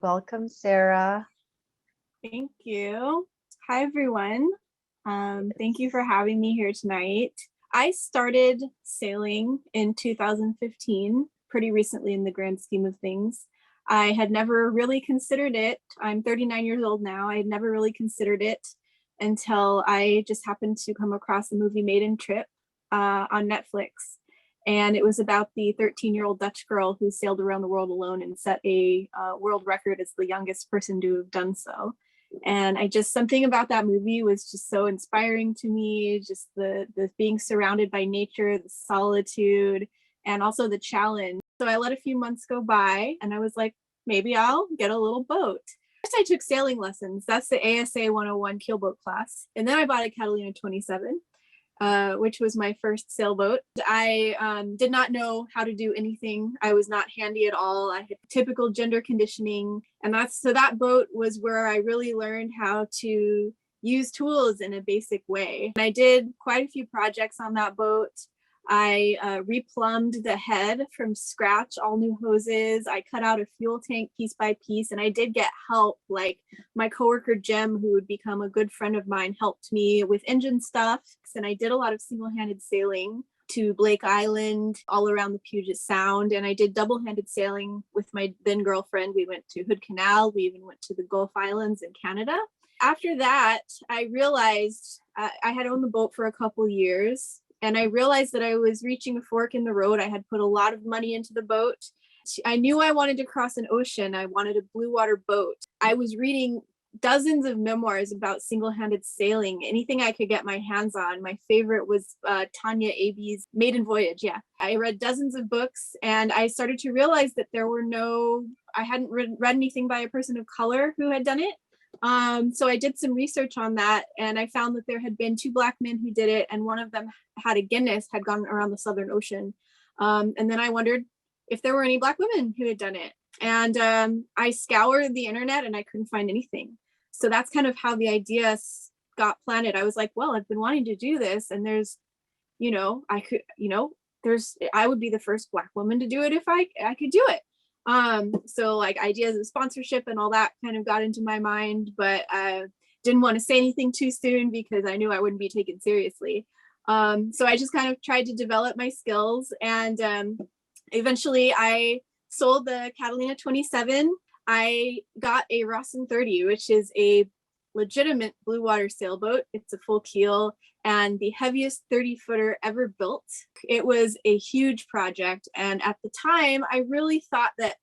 Welcome, Sarah. Thank you. Hi, everyone. Thank you for having me here tonight. I started sailing in 2015, pretty recently in the grand scheme of things. I had never really considered it. I'm 39 years old now. I had never really considered it until I just happened to come across the movie Maiden Trip on Netflix. And it was about the 13-year-old Dutch girl who sailed around the world alone and set a world record as the youngest person to have done so. And I just, something about that movie was just so inspiring to me, just the being surrounded by nature, the solitude, and also the challenge. So I let a few months go by and I was like, maybe I'll get a little boat. First I took sailing lessons. That's the ASA 101 keelboat class. And then I bought a Catalina 27. Which was my first sailboat. I did not know how to do anything. I was not handy at all. I had typical gender conditioning. And that boat was where I really learned how to use tools in a basic way. And I did quite a few projects on that boat. I replumbed the head from scratch, all new hoses. I cut out a fuel tank piece by piece, and I did get help. Like my coworker Jem, who would become a good friend of mine, helped me with engine stuff. And I did a lot of single-handed sailing to Blake Island, all around the Puget Sound. And I did double-handed sailing with my then girlfriend. We went to Hood Canal. We even went to the Gulf Islands in Canada. After that, I realized I had owned the boat for a couple years. And I realized that I was reaching a fork in the road. I had put a lot of money into the boat. I knew I wanted to cross an ocean. I wanted a blue water boat. I was reading dozens of memoirs about single-handed sailing, anything I could get my hands on. My favorite was Tanya Aby's Maiden Voyage. Yeah, I read dozens of books and I started to realize that I hadn't read anything by a person of color who had done it. So I did some research on that and I found that there had been two Black men who did it, and one of them had a Guinness, had gone around the Southern Ocean. And then I wondered if there were any Black women who had done it. And I scoured the internet and I couldn't find anything. So that's kind of how the idea got planted. I was like, well, I've been wanting to do this, and I would be the first Black woman to do it if I could do it. So like ideas of sponsorship and all that kind of got into my mind, but I didn't want to say anything too soon because I knew I wouldn't be taken seriously. So I just kind of tried to develop my skills, and eventually I sold the Catalina 27. I got a Rawson 30, which is a legitimate blue water sailboat. It's a full keel and the heaviest 30-footer ever built. It was a huge project. And at the time, I really thought that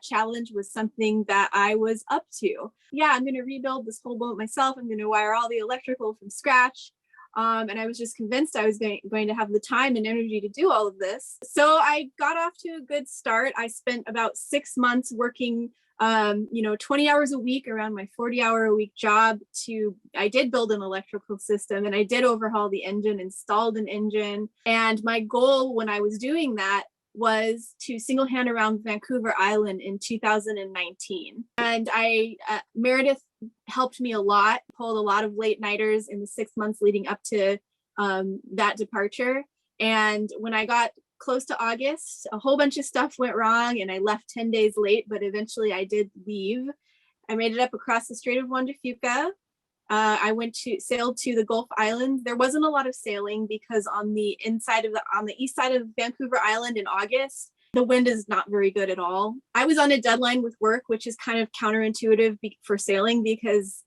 challenge was something that I was up to. Yeah, I'm going to rebuild this whole boat myself. I'm going to wire all the electrical from scratch. And I was just convinced I was going to have the time and energy to do all of this. So I got off to a good start. I spent about 6 months working 20 hours a week around my 40-hour-a-week job. I did build an electrical system and I did overhaul the engine, installed an engine. And my goal when I was doing that was to single-hand around Vancouver Island in 2019. And Meredith helped me a lot, pulled a lot of late nighters in the 6 months leading up to that departure. And when I got close to August, a whole bunch of stuff went wrong and I left 10 days late, but eventually I did leave. I made it up across the Strait of Juan de Fuca. I sailed to the Gulf Islands. There wasn't a lot of sailing because on the east side of Vancouver Island in August, the wind is not very good at all. I was on a deadline with work, which is kind of counterintuitive for sailing because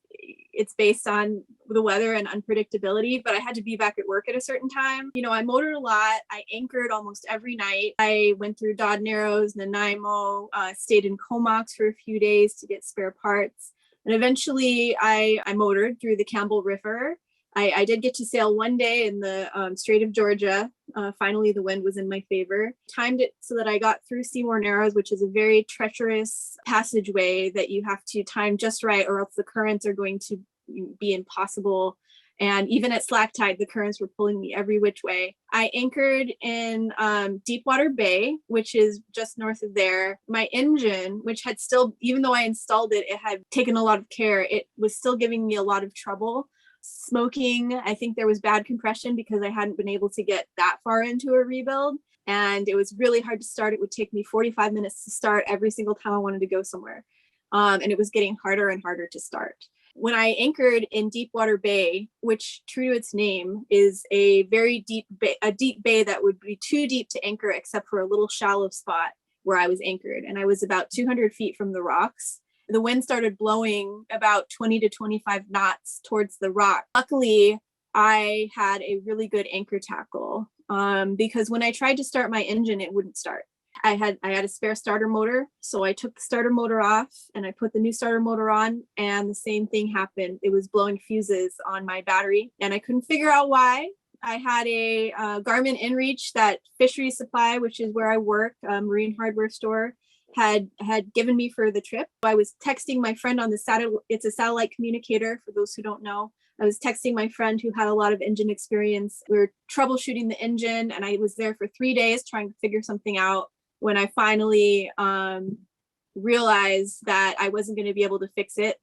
it's based on the weather and unpredictability, but I had to be back at work at a certain time. I motored a lot. I anchored almost every night. I went through Dardanelles, Nanaimo, stayed in Comox for a few days to get spare parts. And eventually I motored through the Campbell River. I did get to sail one day in the Strait of Georgia. Finally, the wind was in my favor. Timed it so that I got through Seymour Narrows, which is a very treacherous passageway that you have to time just right, or else the currents are going to be impossible. And even at slack tide, the currents were pulling me every which way. I anchored in Deepwater Bay, which is just north of there. My engine, which had still, even though I installed it, it had taken a lot of care. It was still giving me a lot of trouble. Smoking, I think there was bad compression because I hadn't been able to get that far into a rebuild. And it was really hard to start. It would take me 45 minutes to start every single time I wanted to go somewhere. And it was getting harder and harder to start. When I anchored in Deepwater Bay, which true to its name is a very deep bay that would be too deep to anchor except for a little shallow spot where I was anchored. And I was about 200 feet from the rocks. The wind started blowing about 20 to 25 knots towards the rock. Luckily, I had a really good anchor tackle because when I tried to start my engine, it wouldn't start. I had a spare starter motor, so I took the starter motor off and I put the new starter motor on, and the same thing happened. It was blowing fuses on my battery, and I couldn't figure out why. I had a Garmin InReach that Fishery Supply, which is where I work, a marine hardware store, had given me for the trip. I was texting my friend on the satellite. It's a satellite communicator for those who don't know. I was texting my friend who had a lot of engine experience. We were troubleshooting the engine, and I was there for 3 days trying to figure something out. When I finally realized that I wasn't going to be able to fix it,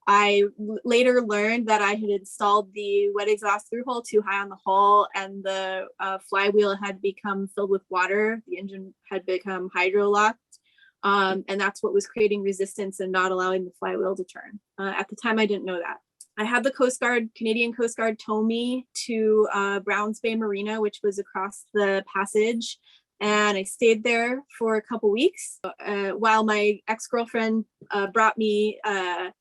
I later learned that I had installed the wet exhaust through hole too high on the hull, and the flywheel had become filled with water. The engine had become hydrolocked, and that's what was creating resistance and not allowing the flywheel to turn. At the time, I didn't know that. I had the Coast Guard, Canadian Coast Guard, tow me to Browns Bay Marina, which was across the passage. And I stayed there for a couple weeks while my ex-girlfriend brought me an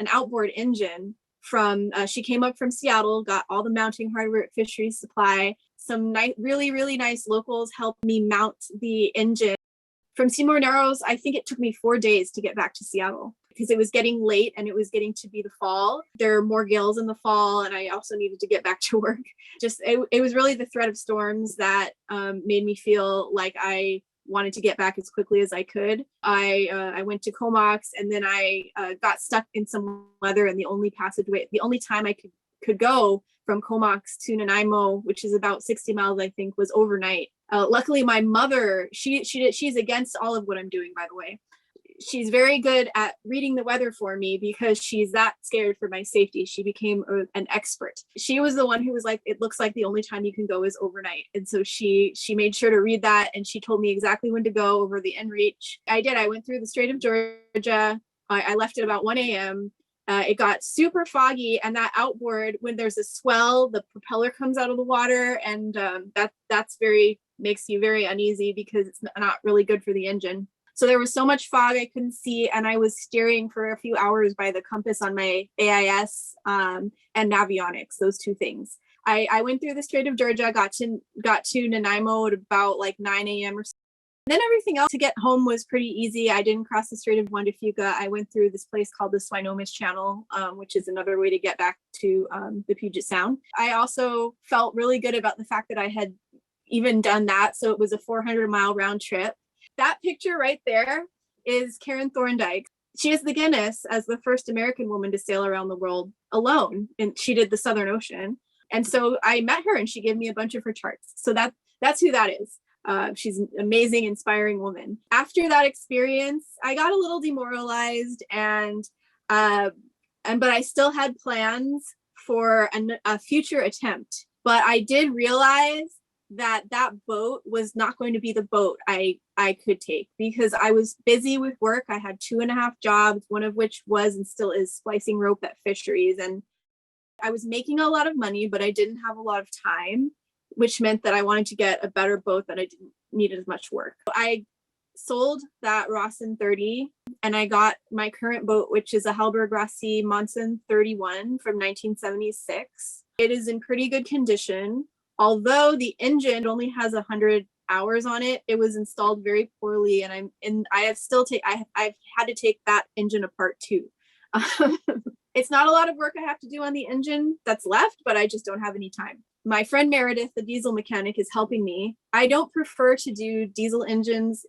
outboard engine from, she came up from Seattle, got all the mounting hardware at Fishery Supply. Some really, really nice locals helped me mount the engine. From Seymour Narrows, I think it took me 4 days to get back to Seattle because it was getting late and it was getting to be the fall. There are more gales in the fall, and I also needed to get back to work. It was really the threat of storms that made me feel like I wanted to get back as quickly as I could. I went to Comox, and then I got stuck in some weather, and the only time I could go from Comox to Nanaimo, which is about 60 miles, I think, was overnight. Luckily, my mother, she's against all of what I'm doing, by the way. She's very good at reading the weather for me because she's that scared for my safety. She became an expert. She was the one who was like, it looks like the only time you can go is overnight. And so she made sure to read that, and she told me exactly when to go over the InReach. I did. I went through the Strait of Georgia. I left at about 1 a.m. It got super foggy, and that outboard, when there's a swell, the propeller comes out of the water, and that's makes you very uneasy because it's not really good for the engine. So there was so much fog I couldn't see, and I was steering for a few hours by the compass on my AIS and Navionics, those two things. I went through the Strait of Georgia, got to Nanaimo at about like 9 a.m. or so. Then everything else to get home was pretty easy. I didn't cross the Strait of Juan de Fuca. I went through this place called the Swinomish Channel, which is another way to get back to the Puget Sound. I also felt really good about the fact that I had even done that. So it was a 400-mile round trip. That picture right there is Karen Thorndike. She has the Guinness as the first American woman to sail around the world alone, and she did the Southern Ocean. And so I met her, and she gave me a bunch of her charts. So that's who that is. She's an amazing, inspiring woman. After that experience, I got a little demoralized, but I still had plans for a future attempt. But I did realize that boat was not going to be the boat I could take because I was busy with work. I had 2.5 jobs, one of which was and still is splicing rope at fisheries. And I was making a lot of money, but I didn't have a lot of time, which meant that I wanted to get a better boat that I didn't need as much work. I sold that Rawson 30 and I got my current boat, which is a Hallberg Rossi Monson 31 from 1976. It is in pretty good condition. Although the engine only has 100 hours on it, it was installed very poorly, and I've had to take that engine apart too. It's not a lot of work I have to do on the engine that's left, but I just don't have any time. My friend Meredith, the diesel mechanic, is helping me. I don't prefer to do diesel engines.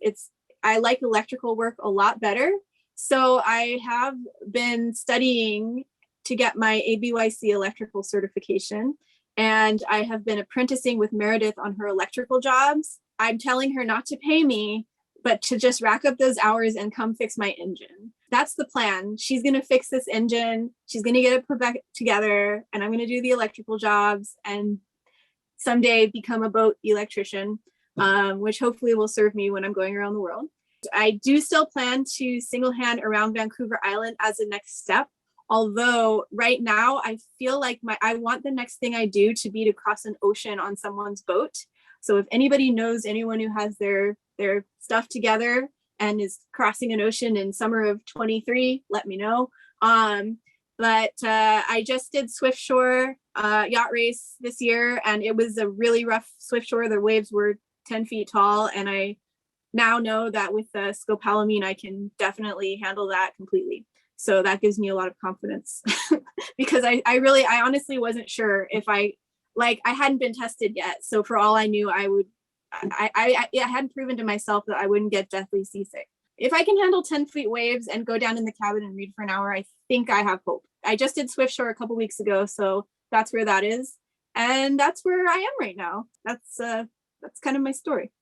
I like electrical work a lot better. So I have been studying to get my ABYC electrical certification. And I have been apprenticing with Meredith on her electrical jobs. I'm telling her not to pay me, but to just rack up those hours and come fix my engine. That's the plan. She's going to fix this engine. She's going to get it put back together, and I'm going to do the electrical jobs and someday become a boat electrician, which hopefully will serve me when I'm going around the world. I do still plan to single hand around Vancouver Island as a next step. Although right now I feel like I want the next thing I do to be to cross an ocean on someone's boat. So if anybody knows anyone who has their stuff together and is crossing an ocean in summer of 23, let me know. But I just did Swift Shore yacht race this year, and it was a really rough Swift Shore. The waves were 10 feet tall, and I now know that with the scopolamine, I can definitely handle that completely. So that gives me a lot of confidence because I honestly wasn't sure if I hadn't been tested yet. So for all I knew, I hadn't proven to myself that I wouldn't get deathly seasick. If I can handle 10 feet waves and go down in the cabin and read for an hour, I think I have hope. I just did Swift Shore a couple weeks ago, so that's where that is. And that's where I am right now. That's kind of my story.